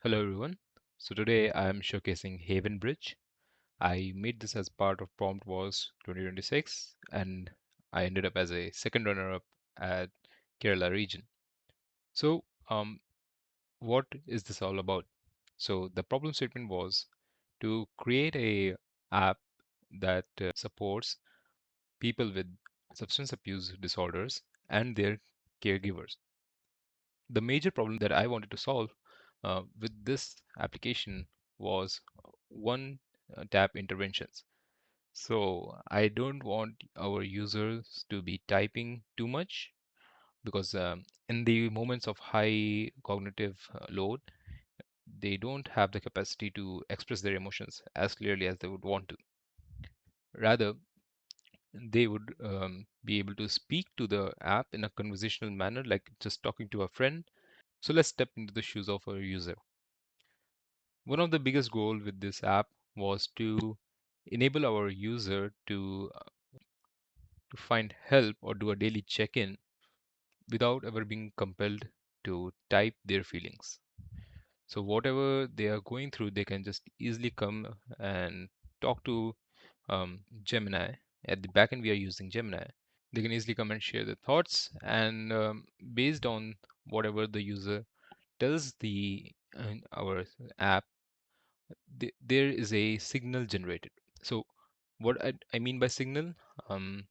Hello everyone. So today I am showcasing Haven Bridge. I made this as part of Prompt Wars 2026 and I ended up as a second runner-up at Kerala region. So what is this all about? So the problem statement was to create a app that supports people with substance abuse disorders and their caregivers. The major problem that I wanted to solve with this application was one tap interventions. So I don't want our users to be typing too much because in the moments of high cognitive load, they don't have the capacity to express their emotions as clearly as they would want to. Rather, they would be able to speak to the app in a conversational manner, like just talking to a friend. So let's step into the shoes of our user. One of the biggest goal with this app was to enable our user to find help or do a daily check-in without ever being compelled to type their feelings. So whatever they are going through, they can just easily come and talk to Gemini. At the backend, we are using Gemini. They can easily come and share their thoughts, and based on whatever the user tells the our app, there is a signal generated. So what I mean by signal, um,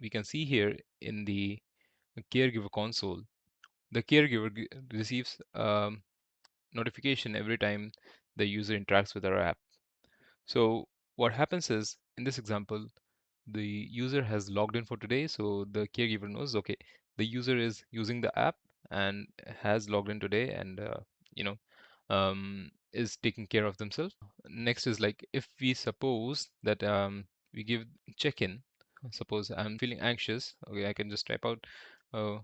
we can see here in the caregiver console, the caregiver receives notification every time the user interacts with our app. So what happens is, in this example, the user has logged in for today, so the caregiver knows, okay, the user is using the app and has logged in today and you know is taking care of themselves. Next is like if we suppose that we give check-in. Suppose I'm feeling anxious. Okay, I can just type out uh,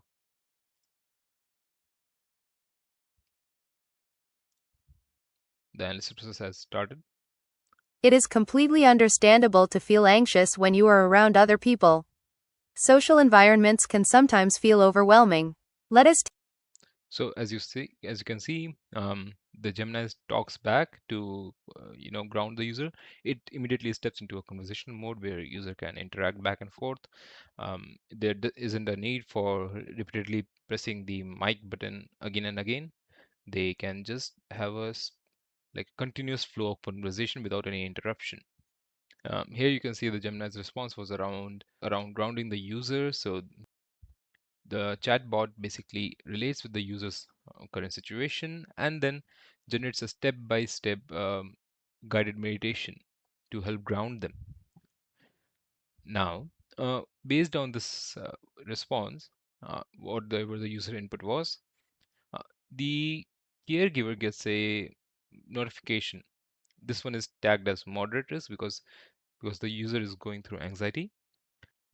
the analysis process has started. It is completely understandable to feel anxious when you are around other people. Social environments can sometimes feel overwhelming. Let us So as you can see, the Gemini talks back to ground the user. It immediately steps into a conversational mode where user can interact back and forth. Isn't a need for repeatedly pressing the mic button again and again. They can just have like continuous flow of conversation without any interruption. Here you can see the Gemini's response was around grounding the user. So the chatbot basically relates with the user's current situation and then generates a step-by-step guided meditation to help ground them. Now, based on this response, whatever the user input was, uh, the caregiver gets a notification. This one is tagged as moderate risk because the user is going through anxiety.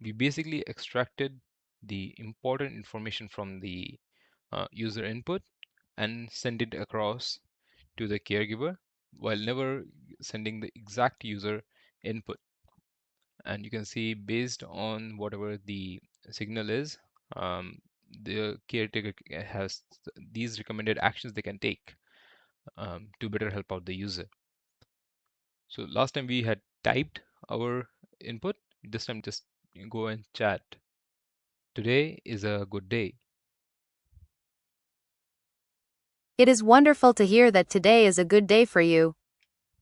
We basically extracted the important information from the user input and send it across to the caregiver while never sending the exact user input. And you can see based on whatever the signal is, um, the caretaker has these recommended actions they can take to better help out the user. So last time we had typed our input, this time just go and chat. Today is a good day. It is wonderful to hear that today is a good day for you.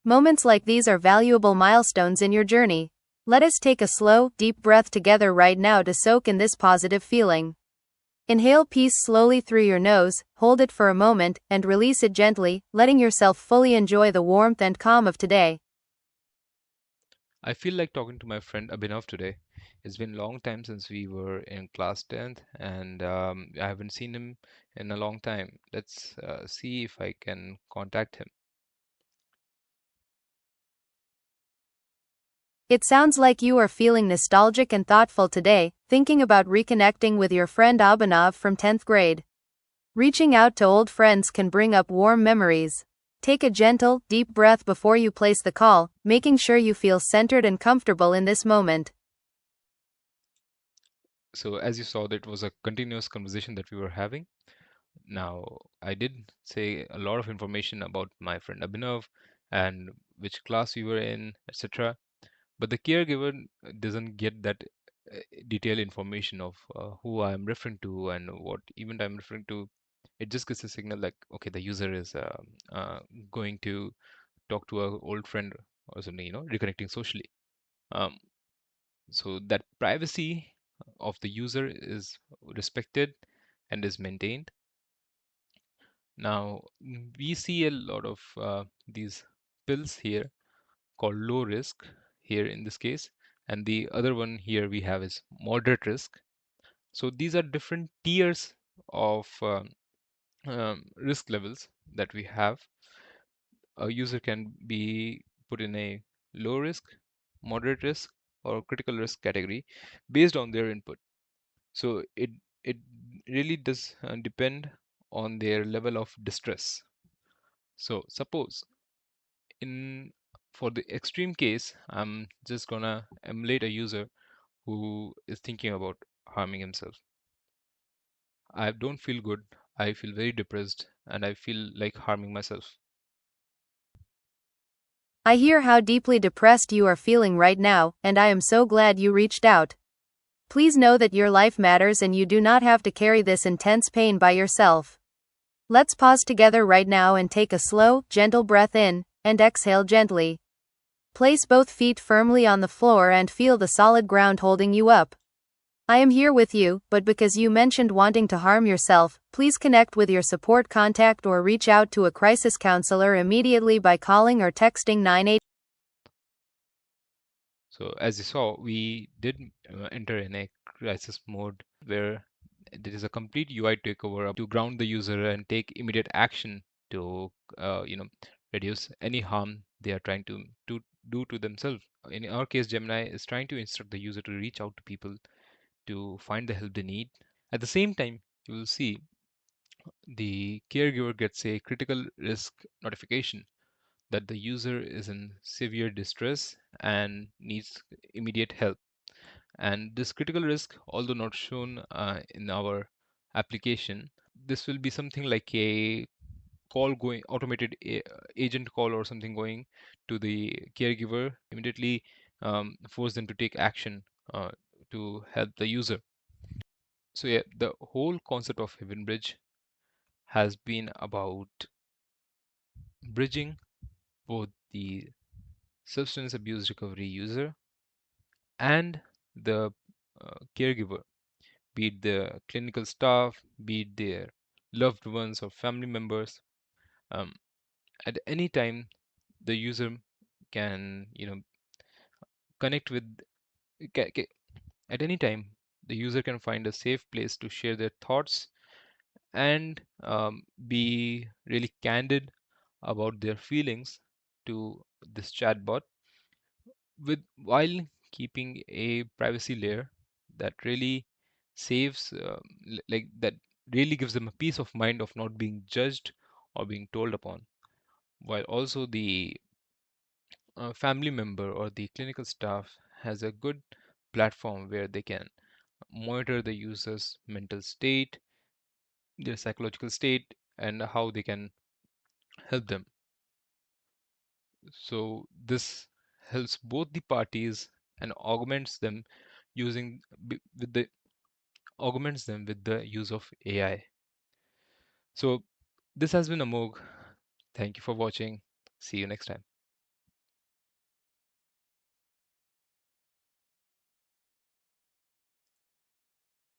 Moments like these are valuable milestones in your journey. Let us take a slow, deep breath together right now to soak in this positive feeling. Inhale peace slowly through your nose, hold it for a moment, and release it gently, letting yourself fully enjoy the warmth and calm of today. I feel like talking to my friend Abhinav today. It's been a long time since we were in class 10th, and I haven't seen him in a long time. Let's see if I can contact him. It sounds like you are feeling nostalgic and thoughtful today, thinking about reconnecting with your friend Abhinav from 10th grade. Reaching out to old friends can bring up warm memories. Take a gentle, deep breath before you place the call, making sure you feel centered and comfortable in this moment. So as you saw, that was a continuous conversation that we were having. Now, I did say a lot of information about my friend Abhinav and which class we were in, etc. But the caregiver doesn't get that detailed information of who I am referring to and what event I'm referring to. It just gets a signal like, okay, the user is going to talk to a old friend or something, reconnecting socially. Um, so that privacy of the user is respected and is maintained. Now, we see a lot of these pills here called low risk here in this case, and the other one here we have is moderate risk. So these are different tiers of risk levels that we have. A user can be put in a low risk, moderate risk, or critical risk category based on their input. So it really does depend on their level of distress. So suppose in for the extreme case, I'm just gonna emulate a user who is thinking about harming himself. I don't feel good. I feel very depressed and I feel like harming myself. I hear how deeply depressed you are feeling right now, and I am so glad you reached out. Please know that your life matters and you do not have to carry this intense pain by yourself. Let's pause together right now and take a slow, gentle breath in, and exhale gently. Place both feet firmly on the floor and feel the solid ground holding you up. I am here with you, but because you mentioned wanting to harm yourself, please connect with your support contact or reach out to a crisis counselor immediately by calling or texting 98. So as you saw, we did enter in a crisis mode where there is a complete UI takeover to ground the user and take immediate action to reduce any harm they are trying to do to themselves. In our case, Gemini is trying to instruct the user to reach out to people to find the help they need. At the same time, you will see the caregiver gets a critical risk notification that the user is in severe distress and needs immediate help. And this critical risk, although not shown in our application, this will be something like a call going, automated agent call or something going to the caregiver, immediately force them to take action to help the user. So yeah, the whole concept of Heaven Bridge has been about bridging both the substance abuse recovery user and the caregiver, be it the clinical staff, be it their loved ones or family members. Um, at any time, the user can, connect with. Ca- ca- At any time, the user can find a safe place to share their thoughts and be really candid about their feelings to this chatbot with while keeping a privacy layer that really saves like that really gives them a peace of mind of not being judged or being told upon, while also the family member or the clinical staff has a good platform where they can monitor the user's mental state, their psychological state, and how they can help them. So this helps both the parties and using with the augments them with the use of AI. So this has been Amog. Thank you for watching. See you next time.